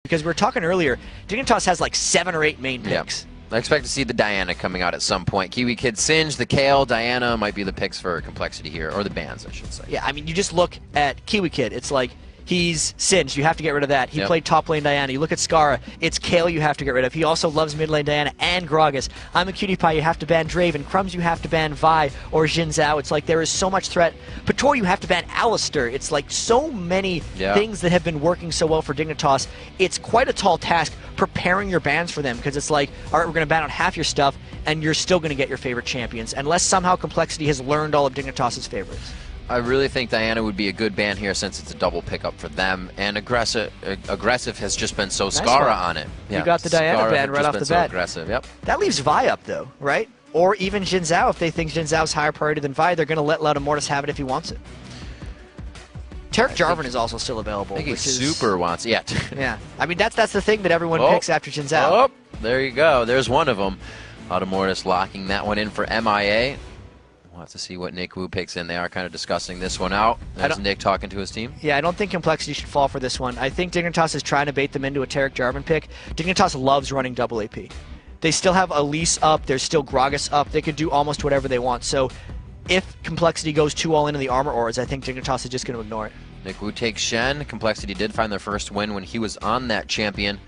Because we were talking earlier, Dignitas has like 7 or 8 main picks. I expect to see the Diana coming out at some point. Kiwi Kid Singe, the coL, Diana might be the picks for Complexity here, or the bans, I should say. Yeah, I mean, you just look at Kiwi Kid. It's like, he's Singed. You have to get rid of that. He played top lane Diana. You look at Skara. It's coL you have to get rid of. He also loves mid lane Diana and Gragas. I'm a Cutie Pie. You have to ban Draven. Crumbs you have to ban Vi or Xin Zhao. It's like there is so much threat. Pator you have to ban Alistair. It's like so many things that have been working so well for Dignitas. It's quite a tall task preparing your bans for them because it's like, all right, we're going to ban on half your stuff and you're still going to get your favorite champions unless somehow Complexity has learned all of Dignitas' favorites. I really think Diana would be a good ban here since it's a double pickup for them, and aggressive has just been so Skara on it. You got the Diana ban right off the bat. So aggressive, That leaves Vi up though, right? Or even Xin Zhao. If they think Xin Zhao's higher priority than Vi, they're going to let Loudamortis have it if he wants it. Tarek Jarvan is also still available. I think he super wants it. Yeah, I mean that's the thing that everyone picks after Xin Zhao. Oh, there you go. There's one of them. Loudamortis locking that one in for MIA. We'll have to see what Nick Wu picks in. They are kind of discussing this one out. There's Nick talking to his team. Yeah, I don't think Complexity should fall for this one. I think Dignitas is trying to bait them into a Tarek Jarvan pick. Dignitas loves running double AP. They still have Elise up. There's still Gragas up. They could do almost whatever they want. So if Complexity goes too all into the armor ores, I think Dignitas is just going to ignore it. Nick Wu takes Shen. Complexity did find their first win when he was on that champion.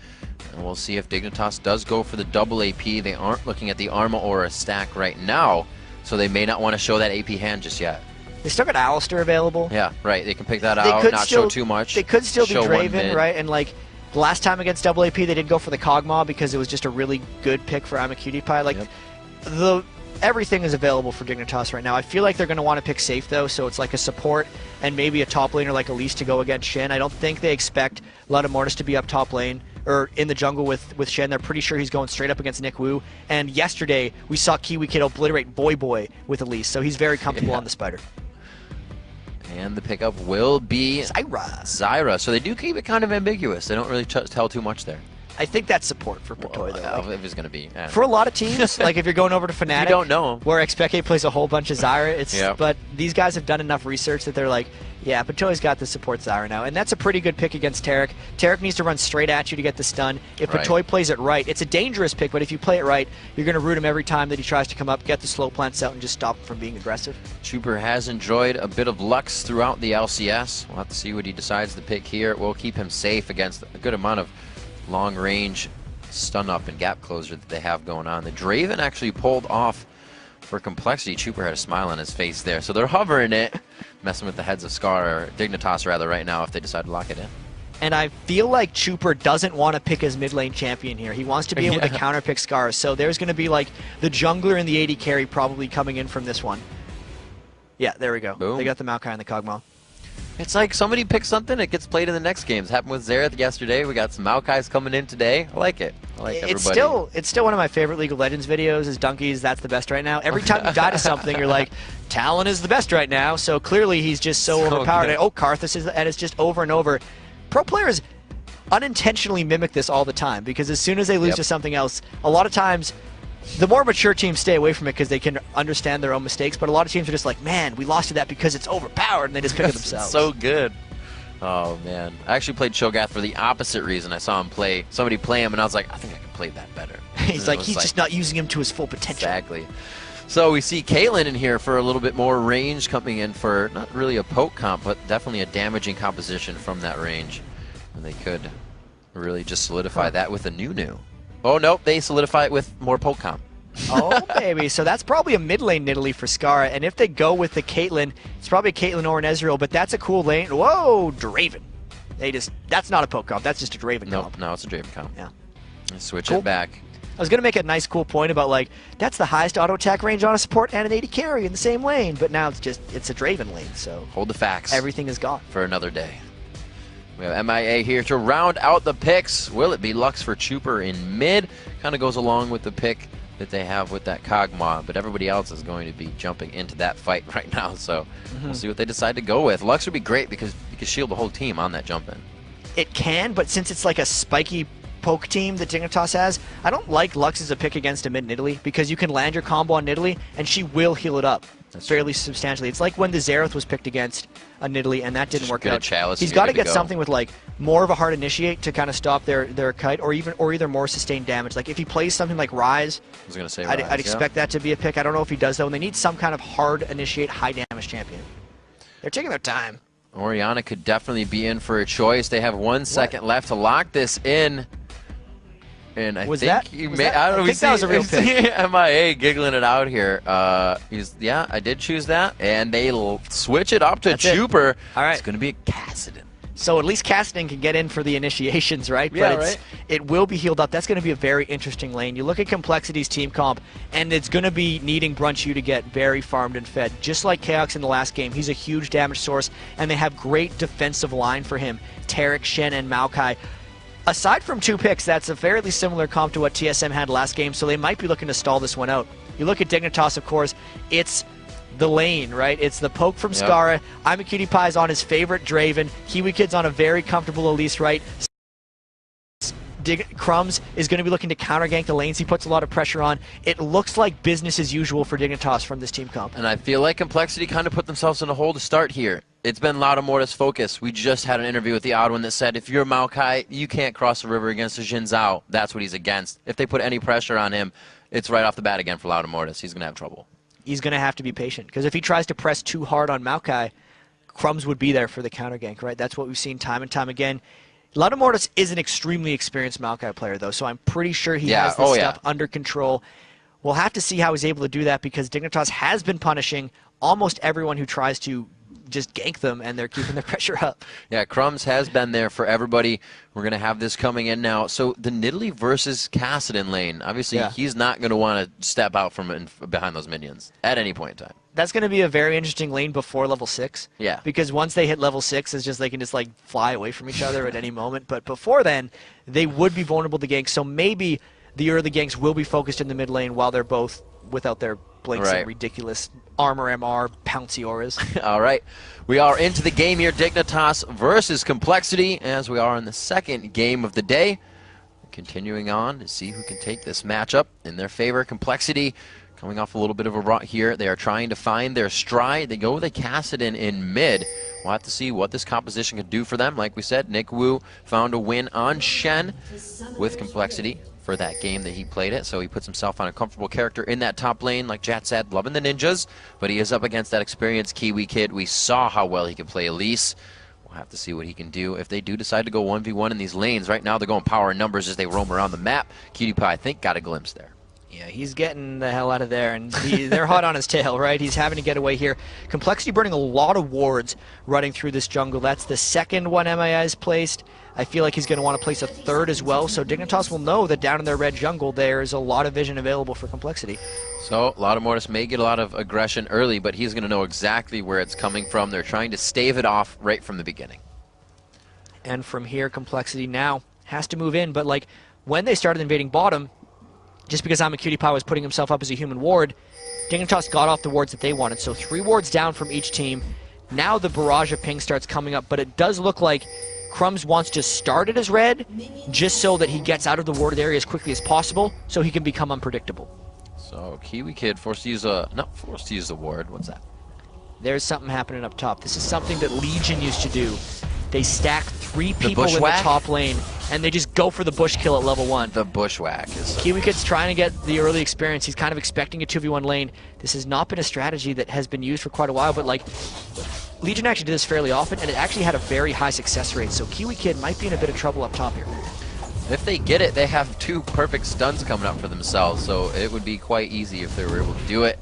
And we'll see if Dignitas does go for the double AP. They aren't looking at the armor aura stack right now, so they may not want to show that AP hand just yet. They still got Alistair available. Yeah, right. They can pick that out, not show too much. They could still be Draven, right? And like the last time against double AP, they didn't go for the Kog'Maw because it was just a really good pick for I'm a Cutie Pie. Like everything is available for Dignitas right now. I feel like they're going to want to pick safe though, so it's like a support and maybe a top laner like Elise to go against Shen. I don't think they expect Loudamortis to be up top lane or in the jungle with Shen. They're pretty sure he's going straight up against Nick Wu. And yesterday we saw Kiwi Kid obliterate Boy with Elise, so he's very comfortable on the Spider. And the pickup will be Zyra. So they do keep it kind of ambiguous. They don't really tell too much there. I think that's support for Patoy, though. If it's going to be. For a lot of teams, like if you're going over to Fnatic, you don't know him, where Expeke plays a whole bunch of Zyra, but these guys have done enough research that they're like, yeah, Patoy's got the support Zyra now. And that's a pretty good pick against Tarek. Tarek needs to run straight at you to get the stun. If Patoy plays it right, it's a dangerous pick, but if you play it right, you're going to root him every time that he tries to come up, get the slow plants out, and just stop him from being aggressive. Trooper has enjoyed a bit of Lux throughout the LCS. We'll have to see what he decides to pick here. We'll keep him safe against a good amount of long-range stun up and gap closer that they have going on. The Draven actually pulled off for Complexity. Trooper had a smile on his face there. So they're hovering it, messing with the heads of Scar, or Dignitas rather, right now if they decide to lock it in. And I feel like Trooper doesn't want to pick his mid lane champion here. He wants to be able to counter pick Scar. So there's going to be like the jungler and the AD carry probably coming in from this one. Yeah, there we go. Boom. They got the Maokai and the Kog'Maw. It's like somebody picks something, it gets played in the next games. Happened with Xerath yesterday. We got some Maokais coming in today. I like it. I like everybody. It's still one of my favorite League of Legends videos is Donkey's That's the Best right now. Every time you die to something, you're like, Talon is the best right now. So clearly he's just so overpowered. Good. Oh, Karthus is, and it's just over and over. Pro players unintentionally mimic this all the time because as soon as they lose to something else, a lot of times the more mature teams stay away from it because they can understand their own mistakes, but a lot of teams are just like, man, we lost to that because it's overpowered, and they just pick it themselves. So good. Oh, man. I actually played Cho'Gath for the opposite reason. I saw somebody play him, and I was like, I think I can play that better. He's like, he's just not using him to his full potential. Exactly. So we see Caitlyn in here for a little bit more range coming in for not really a poke comp, but definitely a damaging composition from that range. And they could really just solidify that with a new. Oh, nope, they solidify it with more poke comp. Oh, baby. So that's probably a mid lane Nidalee for Skara. And if they go with the Caitlyn, it's probably a Caitlyn or an Ezreal, but that's a cool lane. Whoa, Draven. That's not a poke comp. That's just a Draven comp. No, it's a Draven comp. Yeah. Switch it back. I was going to make a nice cool point about, like, that's the highest auto attack range on a support and an AD carry in the same lane. But now it's a Draven lane, so. Hold the facts. Everything is gone. For another day. We have MIA here to round out the picks. Will it be Lux for Trooper in mid? Kind of goes along with the pick that they have with that Kog'Maw, but everybody else is going to be jumping into that fight right now, so we'll see what they decide to go with. Lux would be great because you can shield the whole team on that jump in. It can, but since it's like a spiky poke team that Dignitas has, I don't like Lux as a pick against a mid Nidalee because you can land your combo on Nidalee and she will heal it up fairly substantially. It's like when the Xerath was picked against a Nidalee and that didn't work out. He's got to get something with like more of a hard initiate to kind of stop their kite, or either more sustained damage. Like if he plays something like Rise, I was gonna say I'd expect that to be a pick. I don't know if he does though, and they need some kind of hard initiate, high damage champion. They're taking their time. Orianna could definitely be in for a choice. They have 1 second left to lock this in. And I think that was a real pick. MIA giggling it out here. Yeah, I did choose that, and they switch it up to Chuper. All right, it's going to be a Kassadin. So at least Kassadin can get in for the initiations, right? Yeah, but it will be healed up. That's going to be a very interesting lane. You look at Complexity's team comp, and it's going to be needing Brunchu to get very farmed and fed. Just like Chaox in the last game, he's a huge damage source, and they have great defensive line for him. Tarek, Shen, and Maokai. Aside from 2 picks, that's a fairly similar comp to what TSM had last game, so they might be looking to stall this one out. You look at Dignitas, of course, it's the lane, right? It's the poke from Skara. I'm a Cutie Pie's on his favorite Draven. Kiwi Kid's on a very comfortable Elise, right? Crumbs is going to be looking to counter gank the lanes. He puts a lot of pressure on. It looks like business as usual for Dignitas from this team comp. And I feel like Complexity kind of put themselves in a hole to start here. It's been Loudamortis' focus. We just had an interview with the Odd One that said if you're Maokai, you can't cross the river against a Xin Zhao. That's what he's against. If they put any pressure on him, it's right off the bat again for Loudamortis. He's going to have trouble. He's going to have to be patient, because if he tries to press too hard on Maokai, Crumbs would be there for the counter gank, right? That's what we've seen time and time again. Loudamortis is an extremely experienced Maokai player, though, so I'm pretty sure he has this stuff under control. We'll have to see how he's able to do that, because Dignitas has been punishing almost everyone who tries to just gank them, and they're keeping the pressure up. Yeah, Crumbs has been there for everybody. We're going to have this coming in now. So the Nidalee versus Kassadin lane, obviously he's not going to want to step out from behind those minions at any point in time. That's going to be a very interesting lane before level 6. Yeah. Because once they hit level 6, it's just they can just like fly away from each other at any moment. But before then, they would be vulnerable to ganks. So maybe the early ganks will be focused in the mid lane while they're both without their blinks and ridiculous armor MR pouncy auras. All right. We are into the game here. Dignitas versus Complexity, as we are in the second game of the day. Continuing on to see who can take this matchup in their favor. Complexity coming off a little bit of a rut here. They are trying to find their stride. They go with a Kassadin in mid. We'll have to see what this composition can do for them. Like we said, Nick Wu found a win on Shen with Complexity for that game that he played it, so he puts himself on a comfortable character in that top lane. Like Jat said, loving the ninjas, but he is up against that experienced Kiwi Kid. We saw how well he could play Elise. We'll have to see what he can do if they do decide to go 1v1 in these lanes. Right now they're going power and numbers as they roam around the map. Cutie Pie, I think, got a glimpse there. Yeah, he's getting the hell out of there, and they're hot on his tail, right? He's having to get away here. Complexity burning a lot of wards running through this jungle. That's the second one MIA has placed. I feel like he's going to want to place a third as well, so Dignitas will know that down in their red jungle there's a lot of vision available for Complexity. So Loudamortis may get a lot of aggression early, but he's going to know exactly where it's coming from. They're trying to stave it off right from the beginning. And from here, Complexity now has to move in, but like when they started invading bottom, just because I'm a Cutie Pie was putting himself up as a human ward, Dignitas got off the wards that they wanted. So 3 wards down from each team. Now the barrage of ping starts coming up, but it does look like Crumbs wants to start it as red, just so that he gets out of the warded area as quickly as possible, so he can become unpredictable. So Kiwi Kid forced to use not forced to use the ward. What's that? There's something happening up top. This is something that Legion used to do. They stack 3 people in the top lane, and they just go for the bush kill at level 1. The bushwhack is... Kiwi Kid's trying to get the early experience. He's kind of expecting a 2v1 lane. This has not been a strategy that has been used for quite a while, but like Legion actually did this fairly often, and it actually had a very high success rate, so Kiwi Kid might be in a bit of trouble up top here. If they get it, they have 2 perfect stuns coming up for themselves, so it would be quite easy if they were able to do it.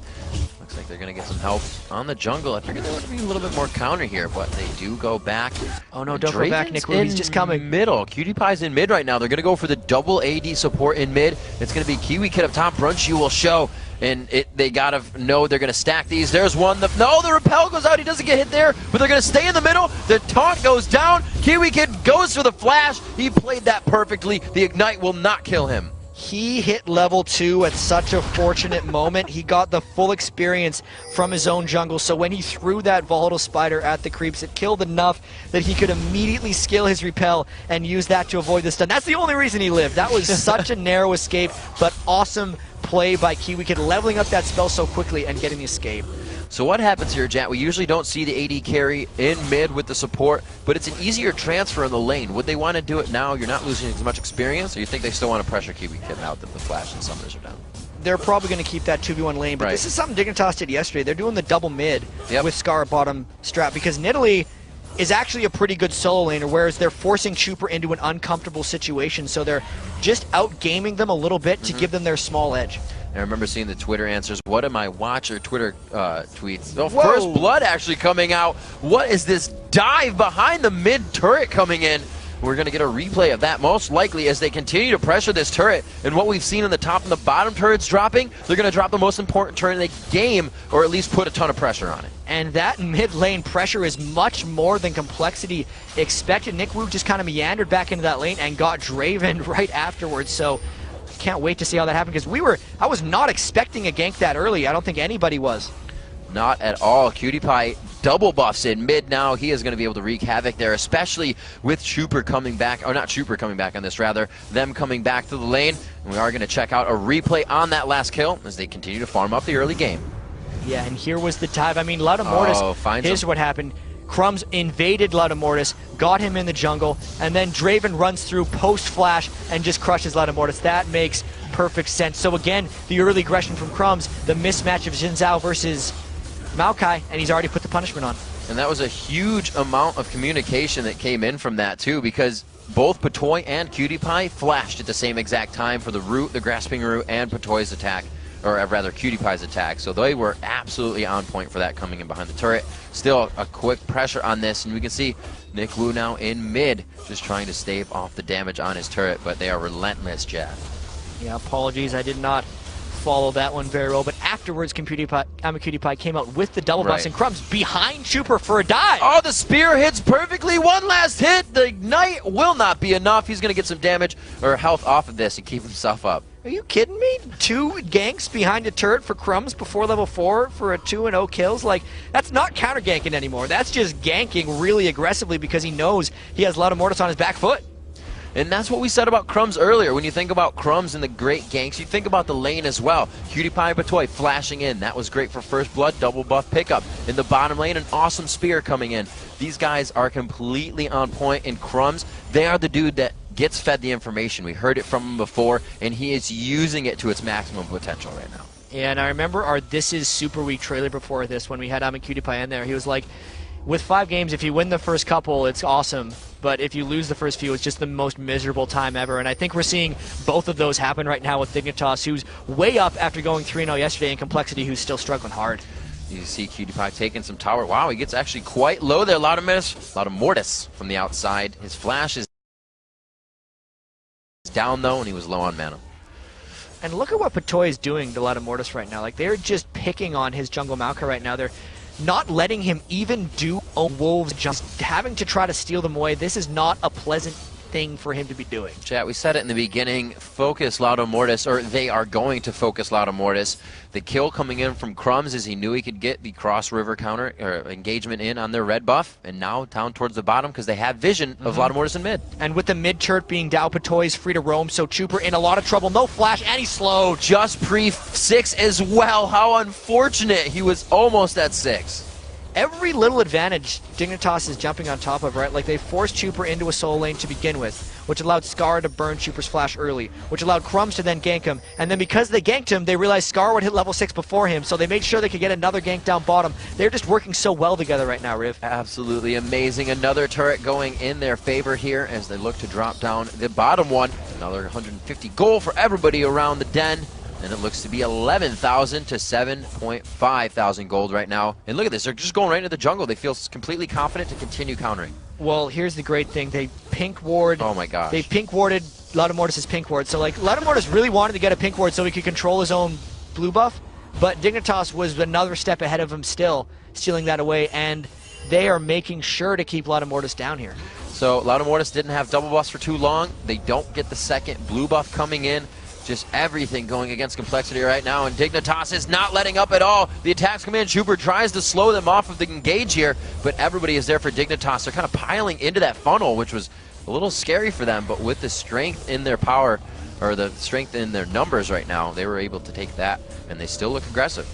Looks like they're going to get some help on the jungle. I figured there would be a little bit more counter here, but they do go back. Oh no, don't go back, Nick. He's just coming. Middle. Cutie Pie's in mid right now. They're going to go for the double AD support in mid. It's going to be Kiwi Kid up top. Brunchu will show, and they got to know they're going to stack these. There's one. No, the repel goes out. He doesn't get hit there, but they're going to stay in the middle. The taunt goes down. Kiwi Kid goes for the flash. He played that perfectly. The ignite will not kill him. He hit level 2 at such a fortunate moment. He got the full experience from his own jungle, so when he threw that volatile spider at the creeps, it killed enough that he could immediately skill his repel and use that to avoid the stun. That's the only reason he lived. That was such a narrow escape, but awesome play by Kiwi Kid, leveling up that spell so quickly and getting the escape. So what happens here, Jat? We usually don't see the AD carry in mid with the support, but it's an easier transfer in the lane. Would they want to do it now? You're not losing as much experience, or you think they still want to pressure cool now that the Flash and Summoners are down? They're probably going to keep that 2v1 lane, but this is something Dignitas did yesterday. They're doing the double mid with Scar bottom strap, because Nidalee is actually a pretty good solo laner, whereas they're forcing Chuper into an uncomfortable situation, so they're just out-gaming them a little bit to give them their small edge. I remember seeing the Twitter answers. What am I watching? Twitter tweets. Oh, first blood actually coming out. What is this dive behind the mid turret coming in? We're going to get a replay of that most likely as they continue to pressure this turret. And what we've seen in the top and the bottom turrets dropping, they're going to drop the most important turret in the game, or at least put a ton of pressure on it. And that mid lane pressure is much more than Complexity expected. Nick Wu just kind of meandered back into that lane and got Draven right afterwards. So can't wait to see how that happens, because I was not expecting a gank that early. I don't think anybody was. Not at all. PewDiePie double buffs in mid now. He is going to be able to wreak havoc there, especially with Chuper coming back, or not Chuper coming back on this, rather, them coming back to the lane. And we are going to check out a replay on that last kill as they continue to farm up the early game. Yeah, and here was the dive. I mean, Loudamortis, here's what happened. Crumbs invaded Loudamortis, got him in the jungle, and then Draven runs through post-flash and just crushes Loudamortis. That makes perfect sense. So again, the early aggression from Crumbs, the mismatch of Xin Zhao versus Maokai, and he's already put the punishment on. And that was a huge amount of communication that came in from that too, because both Patoy and PewDiePie flashed at the same exact time for the root, the grasping root, and Patoy's attack, or rather PewDiePie's attack. So they were absolutely on point for that coming in behind the turret. Still a quick pressure on this, and we can see Nick Wu now in mid, just trying to stave off the damage on his turret, but they are relentless, Jack. Yeah, apologies, I did not follow that one very well, but afterwards PewDiePie came out with the double buffs, and Crumbs behind Chuper for a dive. Oh, the spear hits perfectly. One last hit. The ignite will not be enough. He's going to get some damage or health off of this and keep himself up. Are you kidding me? 2 ganks behind a turret for Crumbs before level 4 for a 2-0 kills? Like, that's not counter ganking anymore. That's just ganking really aggressively because he knows he has Loudamortis on his back foot. And that's what we said about Crumbs earlier. When you think about Crumbs and the great ganks, you think about the lane as well. PewDiePie Patoy flashing in. That was great for first blood, double buff pickup. In the bottom lane, an awesome spear coming in. These guys are completely on point. And Crumbs, they are the dude that gets fed the information. We heard it from him before, and he is using it to its maximum potential right now. Yeah, and I remember our This Is Super Week trailer before this when we had PewDiePie in there. He was like, with 5 games, if you win the first couple, it's awesome. But if you lose the first few, it's just the most miserable time ever. And I think we're seeing both of those happen right now with Dignitas, who's way up after going 3-0 yesterday, and Complexity, who's still struggling hard. You see PewDiePie taking some tower. Wow, he gets actually quite low there. Loudamortis from the outside. His flash is down, though, and he was low on mana. And look at what Patoy is doing to Loudamortis right now. Like, they're just picking on his jungle Maokai right now. They're not letting him even do a Wolves, just having to try to steal them away. This is not a pleasant thing for him to be doing. Chat, we said it in the beginning, focus Loudamortis, or they are going to focus Loudamortis. The kill coming in from Crumbs is he knew he could get the cross river counter or engagement in on their red buff, and now down towards the bottom because they have vision of Loudamortis in mid. And with the mid turret being Dao, Patoy's free to roam, so Chuper in a lot of trouble. No flash, and he's slow. Just pre-6 as well. How unfortunate. He was almost at 6. Every little advantage Dignitas is jumping on top of, right? Like, they forced Chuper into a solo lane to begin with, which allowed Scar to burn Chuper's flash early, which allowed Crumbs to then gank him. And then because they ganked him, they realized Scar would hit level 6 before him, so they made sure they could get another gank down bottom. They're just working so well together right now, Riv. Absolutely amazing. Another turret going in their favor here as they look to drop down the bottom one. Another 150 gold for everybody around the den. And it looks to be 11,000 to 7.5 thousand gold right now. And look at this, they're just going right into the jungle. They feel completely confident to continue countering. Well, here's the great thing. They pink ward. Oh my gosh. They pink warded Loudamortis' pink ward. So, like, Loudamortis really wanted to get a pink ward so he could control his own blue buff. But Dignitas was another step ahead of him still, stealing that away. And they are making sure to keep Loudamortis down here. So, Loudamortis didn't have double buffs for too long. They don't get the second blue buff coming in. Just everything going against Complexity right now, and Dignitas is not letting up at all. The attacks come in. Chuper tries to slow them off of the engage here, but everybody is there for Dignitas. They're kind of piling into that funnel, which was a little scary for them, but with the strength in their power, or the strength in their numbers right now, they were able to take that, and they still look aggressive.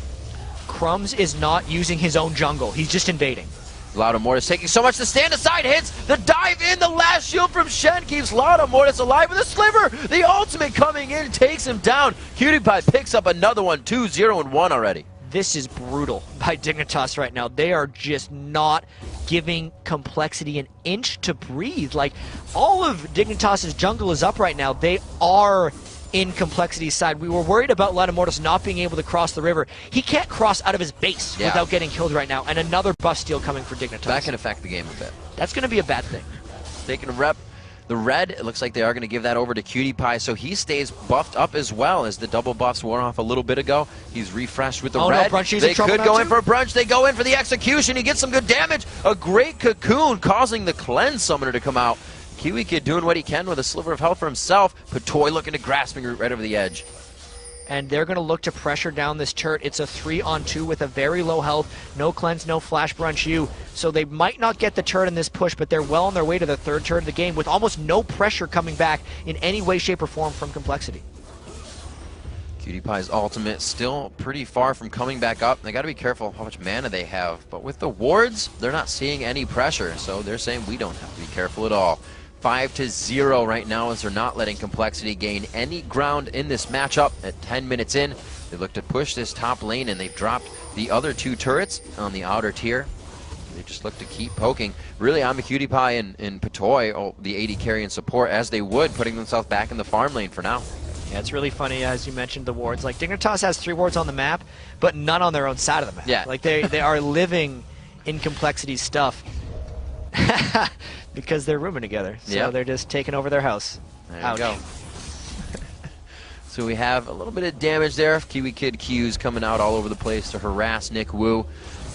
Crumbs is not using his own jungle. He's just invading. Loud Mortis taking so much to stand aside, hits the dive in, the last shield from Shen keeps Loud Mortis alive with a sliver. The ultimate coming in takes him down. PewDiePie picks up another one, 2-0 and 1 already. This is brutal by Dignitas right now. They are just not giving Complexity an inch to breathe. Like, all of Dignitas' jungle is up right now. They are in Complexity's side. We were worried about Mortis not being able to cross the river. He can't cross out of his base without getting killed right now, and another buff steal coming for Dignitas. That can affect the game a bit. That's going to be a bad thing. They can rep the red. It looks like they are going to give that over to PewDiePie, so he stays buffed up as well as the double buffs wore off a little bit ago. He's refreshed with the red. No, they could go in for a brunch. They go in for the execution. He gets some good damage. A great cocoon causing the cleanse summoner to come out. KiwiKid doing what he can with a sliver of health for himself. Patoy looking to grasping root right over the edge. And they're going to look to pressure down this turret. It's a 3-on-2 with a very low health. No cleanse, no flash brunch U. So they might not get the turret in this push, but they're well on their way to the third turret of the game with almost no pressure coming back in any way, shape, or form from Complexity. PewDiePie's ultimate still pretty far from coming back up. They got to be careful how much mana they have. But with the wards, they're not seeing any pressure. So they're saying we don't have to be careful at all. 5-0 right now as they're not letting Complexity gain any ground in this matchup. At 10 minutes in, they look to push this top lane, and they've dropped the other two turrets on the outer tier. They just look to keep poking. Really, I'm a PewDiePie and Patoy, the AD carry and support, as they would, putting themselves back in the farm lane for now. Yeah, it's really funny, as you mentioned, the wards. Like, Dignitas has 3 wards on the map, but none on their own side of the map. Yeah. Like, they are living in Complexity's stuff. Because they're rooming together, so they're just taking over their house. There you go. So we have a little bit of damage there. KiwiKid Q's coming out all over the place to harass Nick Wu.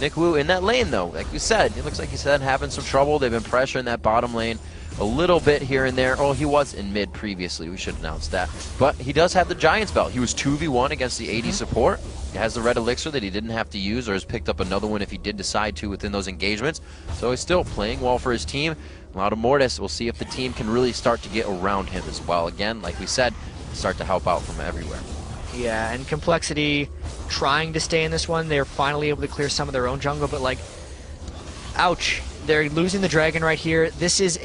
Nick Wu in that lane, though, like you said, it looks like he said having some trouble. They've been pressuring that bottom lane a little bit here and there. Oh, he was in mid previously. We should announce that. But he does have the Giant's Belt. He was 2v1 against the AD support. He has the red elixir that he didn't have to use, or has picked up another one if he did decide to within those engagements. So he's still playing well for his team. Loud Mortis, we'll see if the team can really start to get around him as well. Again, like we said, start to help out from everywhere. Yeah, and Complexity trying to stay in this one. They're finally able to clear some of their own jungle, but like, ouch. They're losing the dragon right here. This is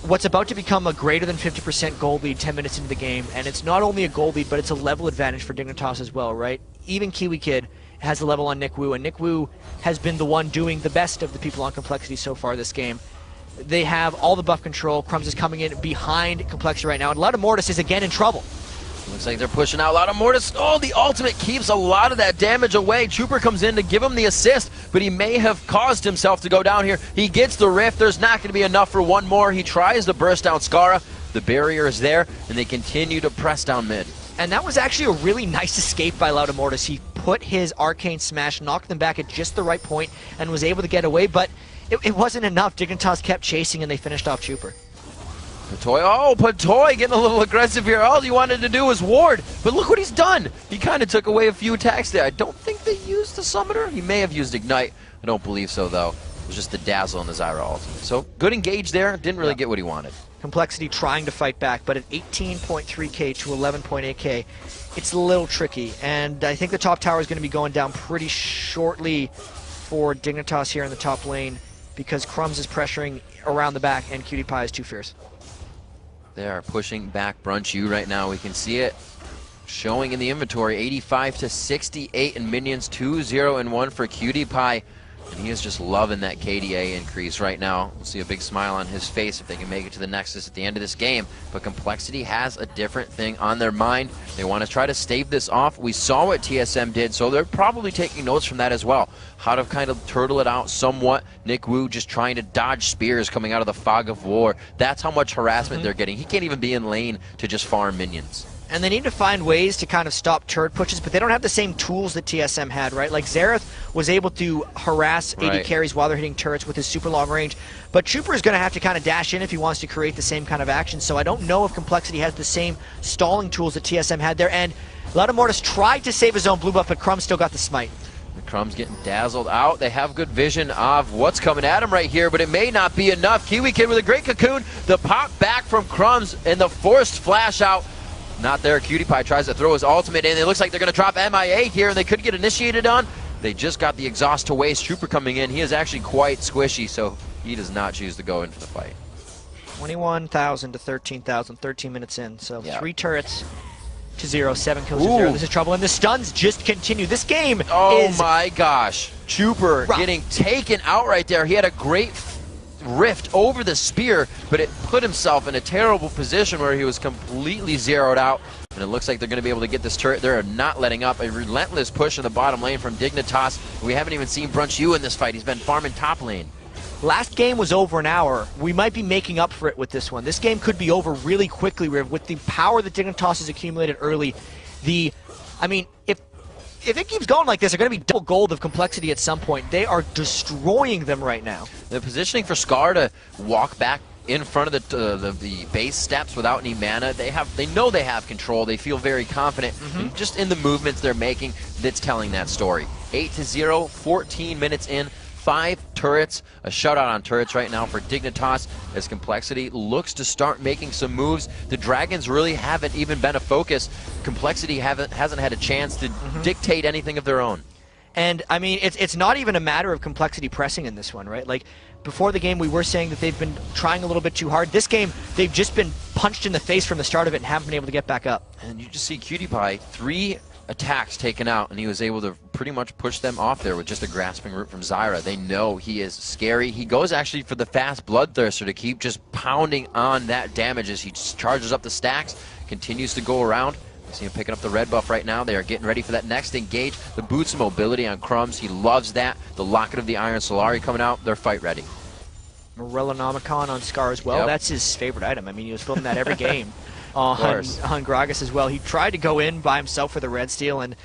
what's about to become a greater than 50% gold lead 10 minutes into the game, and it's not only a gold lead, but it's a level advantage for Dignitas as well, right? Even KiwiKid has a level on Nick Wu, and Nick Wu has been the one doing the best of the people on Complexity so far this game. They have all the buff control. Crumbs is coming in behind Complexity right now, and Loud Mortis is again in trouble. Looks like they're pushing out Loud Mortis. Oh, the ultimate keeps a lot of that damage away. Trooper comes in to give him the assist, but he may have caused himself to go down here. He gets the rift. There's not going to be enough for one more. He tries to burst down Skara. The barrier is there, and they continue to press down mid. And that was actually a really nice escape by Loud Mortis. He put his Arcane Smash, knocked them back at just the right point, and was able to get away, but it wasn't enough. Dignitas kept chasing, and they finished off Trooper. Patoy getting a little aggressive here. All he wanted to do was ward, but look what he's done. He kind of took away a few attacks there. I don't think they used the summoner. He may have used Ignite. I don't believe so, though. It was just the dazzle and the Zyra ultimate. So good engage there. Didn't really get what he wanted. Complexity trying to fight back, but at 18.3k to 11.8k, it's a little tricky. And I think the top tower is going to be going down pretty shortly for Dignitas here in the top lane, because Crumbs is pressuring around the back and PewDiePie is too fierce. They are pushing back Brunch U right now. We can see it showing in the inventory. 85 to 68 in minions, 2-0 and 1 for PewDiePie. And he is just loving that KDA increase right now. We'll see a big smile on his face if they can make it to the Nexus at the end of this game. But Complexity has a different thing on their mind. They want to try to stave this off. We saw what TSM did, so they're probably taking notes from that as well. How to kind of turtle it out somewhat. Nick Wu just trying to dodge spears coming out of the fog of war. That's how much harassment they're getting. He can't even be in lane to just farm minions. And they need to find ways to kind of stop turret pushes, but they don't have the same tools that TSM had, right? Like, Xerath was able to harass AD carries while they're hitting turrets with his super long range, but Trooper is going to have to kind of dash in if he wants to create the same kind of action, so I don't know if Complexity has the same stalling tools that TSM had there, and Loud Mortis tried to save his own blue buff, but Crumbs still got the smite. Crumbs getting dazzled out. They have good vision of what's coming at him right here, but it may not be enough. KiwiKid with a great cocoon. The pop back from Crumbs and the forced flash out. Not there. Cutie Pie tries to throw his ultimate in. It looks like they're going to drop MIA here, and they could get initiated on. They just got the exhaust to waste. Trooper coming in. He is actually quite squishy, so he does not choose to go into the fight. 21,000 to 13,000, 13 minutes in. So yeah. 3 turrets to 0, 7 kills to 0. This is trouble, and the stuns just continue. This game is... Oh my gosh. Trooper getting taken out right there. He had a great rift over the spear, but it put himself in a terrible position where he was completely zeroed out. And it looks like they're going to be able to get this turret. They're not letting up. A relentless push in the bottom lane from Dignitas. We haven't even seen Brunch U in this fight. He's been farming top lane. Last game was over an hour. We might be making up for it with this one. This game could be over really quickly with the power that Dignitas has accumulated early. I mean, if it keeps going like this, they're going to be double gold of complexity at some point. They are destroying them right now. The positioning for Scar to walk back in front of the base steps without any mana, they know they have control. They feel very confident. And just in the movements they're making, that's telling that story. 8-0, 14 minutes in, 5 turrets, a shutout on turrets right now for Dignitas as Complexity looks to start making some moves. The Dragons really haven't even been a focus. Complexity hasn't had a chance to dictate anything of their own. And I mean, it's not even a matter of Complexity pressing in this one, right? Like, before the game we were saying that they've been trying a little bit too hard. This game, they've just been punched in the face from the start of it and haven't been able to get back up. And you just see Cutie Pie, 3 attacks taken out, and he was able to pretty much push them off there with just a grasping root from Zyra. They know he is scary. He goes actually for the fast Bloodthirster to keep just pounding on that damage as he charges up the stacks, continues to go around. You see him picking up the red buff right now. They are getting ready for that next engage. The boots of mobility on Crumbs. He loves that. The Locket of the Iron Solari coming out. They're fight ready. Morellonomicon on Scar as well. Yep. That's his favorite item. I mean, he was filming that every game on Gragas as well. He tried to go in by himself for the red steal, and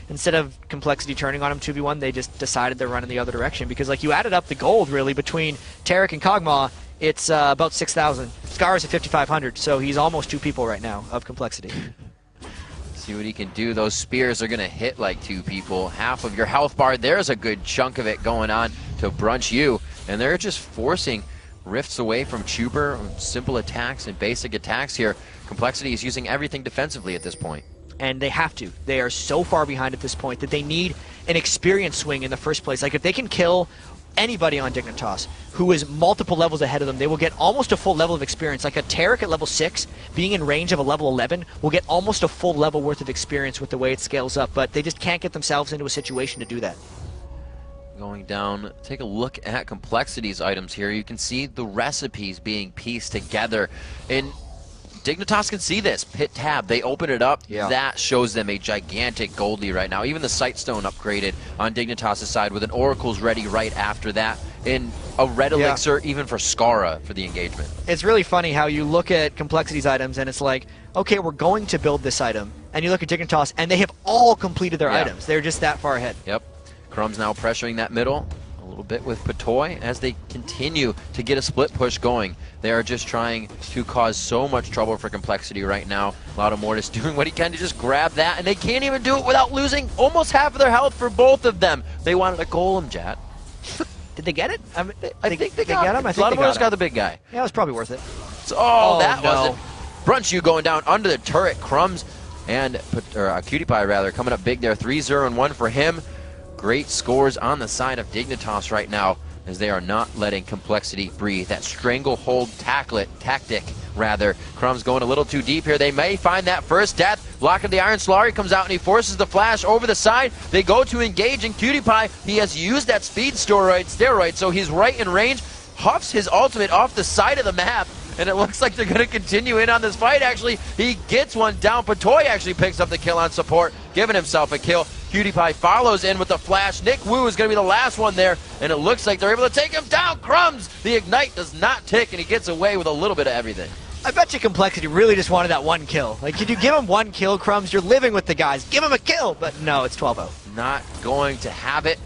instead of Complexity turning on him 2v1, they just decided they're running the other direction. Because, like, you added up the gold, really, between Tarek and Kog'Maw, it's about 6,000. Scar is at 5,500, so he's almost 2 people right now of Complexity. See what he can do. Those spears are going to hit like 2 people. Half of your health bar. There's a good chunk of it going on to Brunch U. And they're just forcing rifts away from Chuber, simple attacks and basic attacks here. Complexity is using everything defensively at this point. And they have to. They are so far behind at this point that they need an experience swing in the first place. Like, if they can kill anybody on Dignitas who is multiple levels ahead of them, they will get almost a full level of experience. Like a Tarek at level 6 being in range of a level 11 will get almost a full level worth of experience with the way it scales up, but they just can't get themselves into a situation to do that. Going down, take a look at Complexity's items here. You can see the recipes being pieced together, and Dignitas can see this. Pit tab, they open it up. Yeah. That shows them a gigantic gold lead right now. Even the Sightstone upgraded on Dignitas' side with an Oracle's ready right after that. And a red elixir even for Skara for the engagement. It's really funny how you look at Complexity's items and it's like, okay, we're going to build this item. And you look at Dignitas and they have all completed their items. They're just that far ahead. Yep. Crumb's now pressuring that middle a little bit with Patoy as they continue to get a split push going. They are just trying to cause so much trouble for Complexity right now. Mortis doing what he can to just grab that, and they can't even do it without losing almost half of their health for both of them. They wanted a golem, Jat. Did they get it? I think they got him. I think Mortis got the big guy. Yeah, it was probably worth it. So, that was it. Brunch U going down under the turret. Crumbs and Cutie Pie rather coming up big there. 3-0 and 1 for him. Great scores on the side of Dignitas right now as they are not letting Complexity breathe. That stranglehold tactic, rather. Crumbs going a little too deep here. They may find that first death. Lock of the Iron Solari comes out and he forces the flash over the side. They go to engage, and Cutie Pie, he has used that speed steroid, so he's right in range. Huffs his ultimate off the side of the map, and it looks like they're going to continue in on this fight. Actually, he gets one down. Patoy actually picks up the kill on support, giving himself a kill. Cutie Pie follows in with the flash. Nick Wu is going to be the last one there, and it looks like they're able to take him down. Crumbs, the ignite does not tick, and he gets away with a little bit of everything. I bet you Complexity really just wanted that one kill. Like, could you give him one kill, Crumbs? You're living with the guys. Give him a kill. But no, it's 12-0. Not going to have it.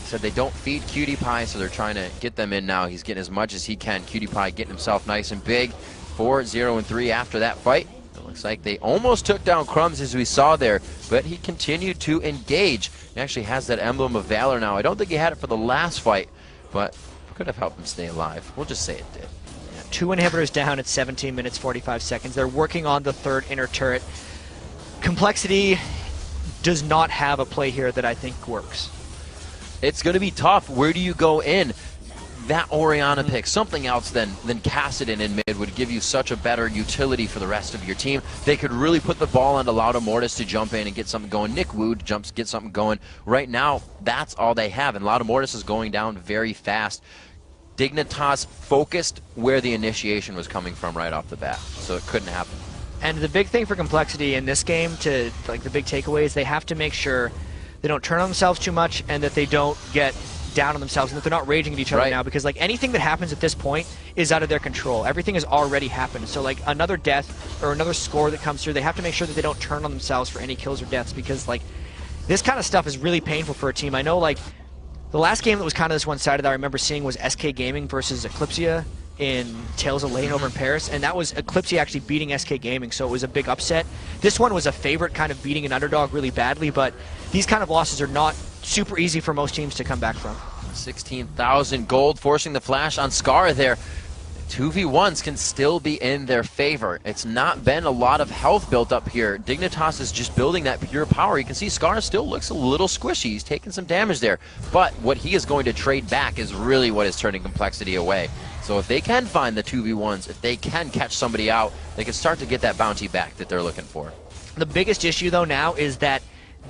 Said they don't feed Cutie Pie, so they're trying to get them in now. He's getting as much as he can. Cutie Pie getting himself nice and big. 4-0 and 3 after that fight. It looks like they almost took down Crumbs, as we saw there, but he continued to engage. He actually has that emblem of valor now. I don't think he had it for the last fight, but could have helped him stay alive. We'll just say it did. Yeah, 2 inhibitors down at 17 minutes 45 seconds. They're working on the 3rd inner turret. Complexity does not have a play here that I think works. It's going to be tough. Where do you go in? That Orianna pick, something else than Kassadin in mid would give you such a better utility for the rest of your team. They could really put the ball onto Mortis to jump in and get something going. Nick Wood get something going. Right now, that's all they have, and Mortis is going down very fast. Dignitas focused where the initiation was coming from right off the bat, so it couldn't happen. And the big thing for Complexity in this game, the big takeaway is they have to make sure they don't turn on themselves too much and that they don't get down on themselves and that they're not raging at each other now, because anything that happens at this point is out of their control. Everything has already happened. So another death or another score that comes through, they have to make sure that they don't turn on themselves for any kills or deaths, because this kind of stuff is really painful for a team. I know the last game that was kind of this one-sided that I remember seeing was SK Gaming versus Eclipsia in Tales of Lane over in Paris, and that was Eclipsia actually beating SK Gaming, so it was a big upset. This one was a favorite kind of beating an underdog really badly, but these kind of losses are not super easy for most teams to come back from. 16,000 gold, forcing the flash on Scar there. 2v1s can still be in their favor. It's not been a lot of health built up here. Dignitas is just building that pure power. You can see Scar still looks a little squishy. He's taking some damage there. But what he is going to trade back is really what is turning Complexity away. So if they can find the 2v1s, if they can catch somebody out, they can start to get that bounty back that they're looking for. The biggest issue, though, now is that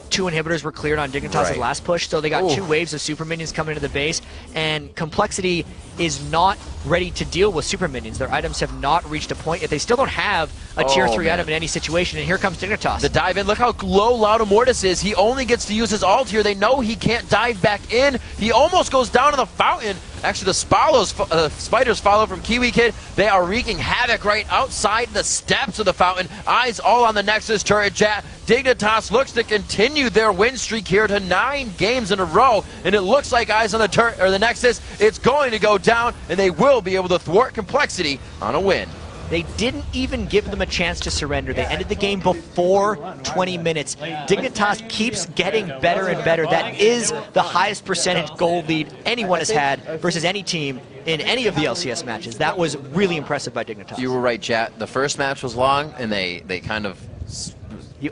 2 inhibitors were cleared on Dignitas' last push, so they got 2 waves of super minions coming into the base, and Complexity is not ready to deal with super minions. Their items have not reached a point yet. They still don't have a tier 3 item in any situation, and here comes Dignitas. The dive in, look how low Mortis is. He only gets to use his ult here. They know he can't dive back in. He almost goes down to the fountain. Actually, the spiders follow from Kiwi Kid. They are wreaking havoc right outside the steps of the fountain. Eyes all on the Nexus turret chat. Dignitas looks to continue their win streak here to 9 games in a row, and it looks like eyes on the turret or the Nexus. It's going to go down, and they will be able to thwart Complexity on a win. They didn't even give them a chance to surrender. They ended the game before 20 minutes. Dignitas keeps getting better and better. That is the highest percentage gold lead anyone has had versus any team in any of the LCS matches. That was really impressive by Dignitas. You were right, chat. The first match was long, and they kind of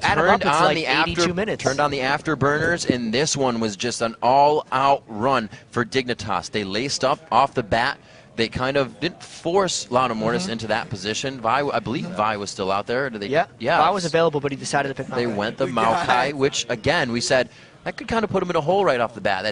turned on the 82 minutes. Turned on the afterburners, and this one was just an all-out run for Dignitas. They laced up off the bat. They kind of didn't force Mortis into that position. Vi, I believe Vi was still out there. Or did they, yeah, Vi was available, but he decided to pick Maokai. They went the Maokai, which, again, we said, that could kind of put him in a hole right off the bat.